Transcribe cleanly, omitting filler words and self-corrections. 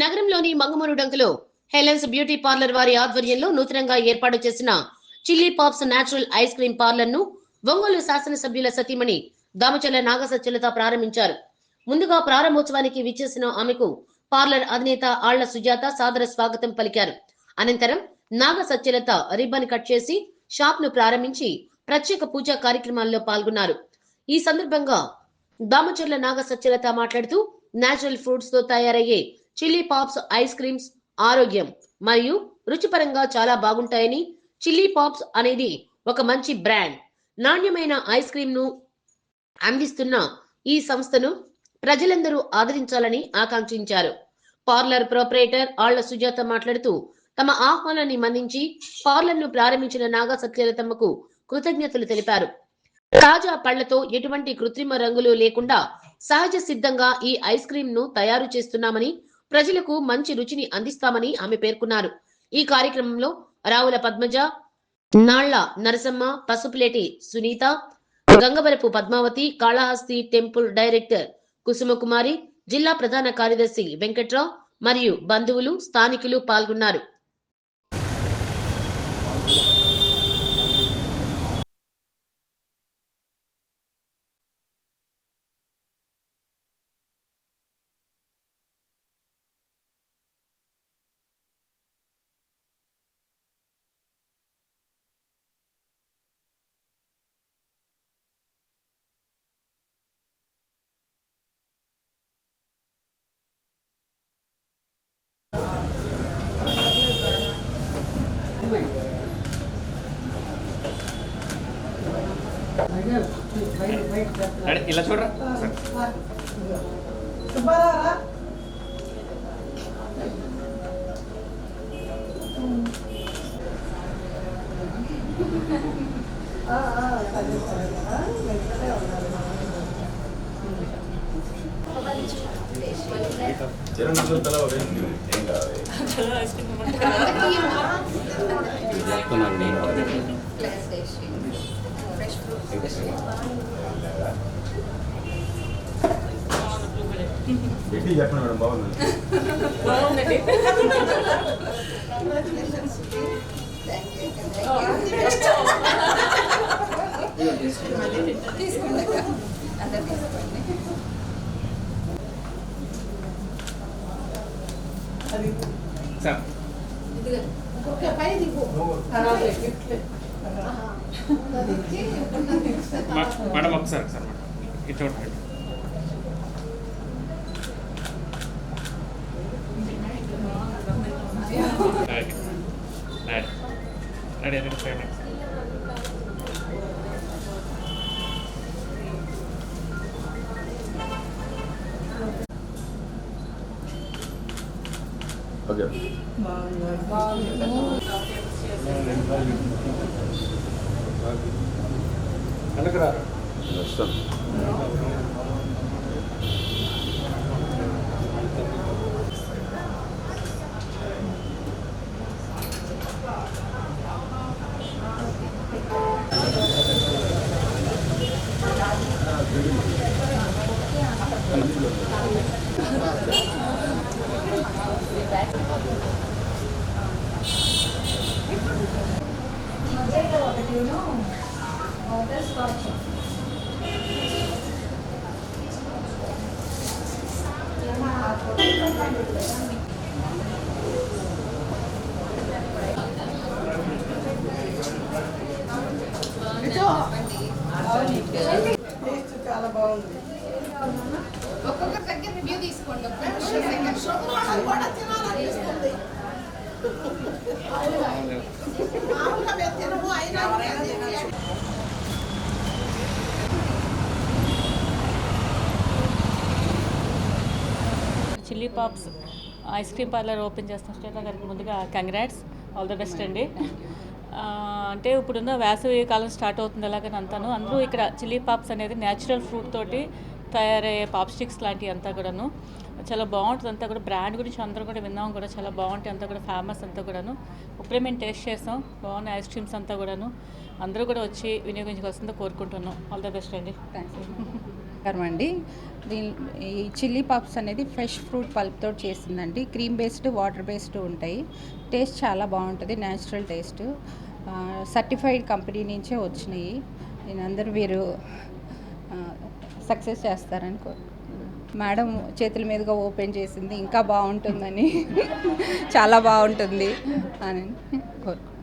నగరంలోని మంగమరుడంకలో Helens beauty parlour వారి ఆధ్వర్యంలో నూతనంగా ఏర్పాటు చేసిన chilli pops natural ice cream parlour ను ఒంగోలు శాసనసభ్యుల సతీమణి దామచర్ల నాగసత్యలత ప్రారంభించారు. ముందుగా ప్రారంభోత్సవానికి విచ్చేసిన ఆమెకు పార్లర్ అధినేత ఆళ్ల సుజాత సాదర స్వాగతం పలికారు. అనంతరం నాగసత్యలత రిబ్బన్ కట్ చేసి షాప్ ను ప్రారంభించి ప్రత్యేక పూజా కార్యక్రమాల్లో పాల్గొన్నారు. ఈ సందర్భంగా దామచర్ల నాగసత్యలత మాట్లాడుతూ న్యాచురల్ ఫ్రూట్స్ తో తయారయ్యే చిల్లీ పాప్స్ ఐస్ క్రీమ్స్ ఆరోగ్యం మరియు రుచిపరంగా చాలా బాగుంటాయని, చిల్లీ పాప్స్ అనేది ఒక మంచి బ్రాండ్, నాణ్యమైన ఐస్ క్రీమ్ ను అందిస్తున్న ఈ సంస్థను ప్రజలందరూ ఆదరించాలని ఆకాంక్షించారు. పార్లర్ ప్రొపరేటర్ ఆళ్ల సుజాత మాట్లాడుతూ తమ ఆహ్వానాన్ని మన్నించి పార్లర్ ను ప్రారంభించిన నాగా సత్యలతమ్మకు కృతజ్ఞతలు తెలిపారు. తాజా పళ్లతో ఎటువంటి కృత్రిమ రంగులు లేకుండా సహజ సిద్ధంగా ఈ ఐస్ క్రీమ్ ను తయారు చేస్తున్నామని, ప్రజలకు మంచి రుచిని అందిస్తామని ఆమె పేర్కొన్నారు. ఈ కార్యక్రమంలో రావుల పద్మజ, నాళ్ల నరసమ్మ, పసుపులేటి సునీత, గంగవరపు పద్మావతి, కాళహస్తి టెంపుల్ డైరెక్టర్ కుసుమకుమారి, జిల్లా ప్రధాన కార్యదర్శి వెంకట్రావు మరియు బంధువులు, స్థానికులు పాల్గొన్నారు. ఇలా చూడరా చెప్పండి మేడం. బాగుందండి. మేడం ఒకసారి సార్ మేడం ఇటు చూడండి. చాలా బాగుంది. ఒక్కొక్కరి దగ్గర రివ్యూ తీసుకోండి. Chilli pops ice cream parlour open చేస్తున్న శ్వేత గారికి ముందుగా కంగ్రాట్స్, ఆల్ ద బెస్ట్ అండి. అంటే ఇప్పుడున్న వేసవి కాలం స్టార్ట్ అవుతుంది అలాగని అంతాను. అందరూ ఇక్కడ చిల్లీ పాప్స్ అనేది న్యాచురల్ ఫ్రూట్ తోటి తయారయ్యే పాప్ స్టిక్స్ లాంటివి అంతా కూడాను చాలా బాగుంటుంది. అంతా కూడా బ్రాండ్ గురించి అందరూ కూడా విన్నాం కూడా, చాలా బాగుంటాయి, అంతా కూడా ఫేమస్ అంతా కూడాను. ఇప్పుడే మేము టేస్ట్ చేస్తాం, బాగున్నాయి ఐస్ క్రీమ్స్ అంతా కూడాను. అందరూ కూడా వచ్చి వినియోగించుకోవాల్సిందో కోరుకుంటున్నాం. ఆల్ ద బెస్ట్ అండి. Thank you. అండి ఈ చిల్లీ పాప్స్ అనేది ఫ్రెష్ ఫ్రూట్ పల్ప్తో చేసిందండి. క్రీమ్ బేస్డ్, వాటర్ బేస్డ్ ఉంటాయి. టేస్ట్ చాలా బాగుంటుంది, న్యాచురల్ టేస్ట్. సర్టిఫైడ్ కంపెనీ నుంచే వచ్చినాయి. నేను అందరూ వీరు సక్సెస్ చేస్తారని మేడం చేతుల మీదుగా ఓపెన్ చేసింది, ఇంకా బాగుంటుందని చాలా బాగుంటుంది అని కోరుకుంటున్నాను.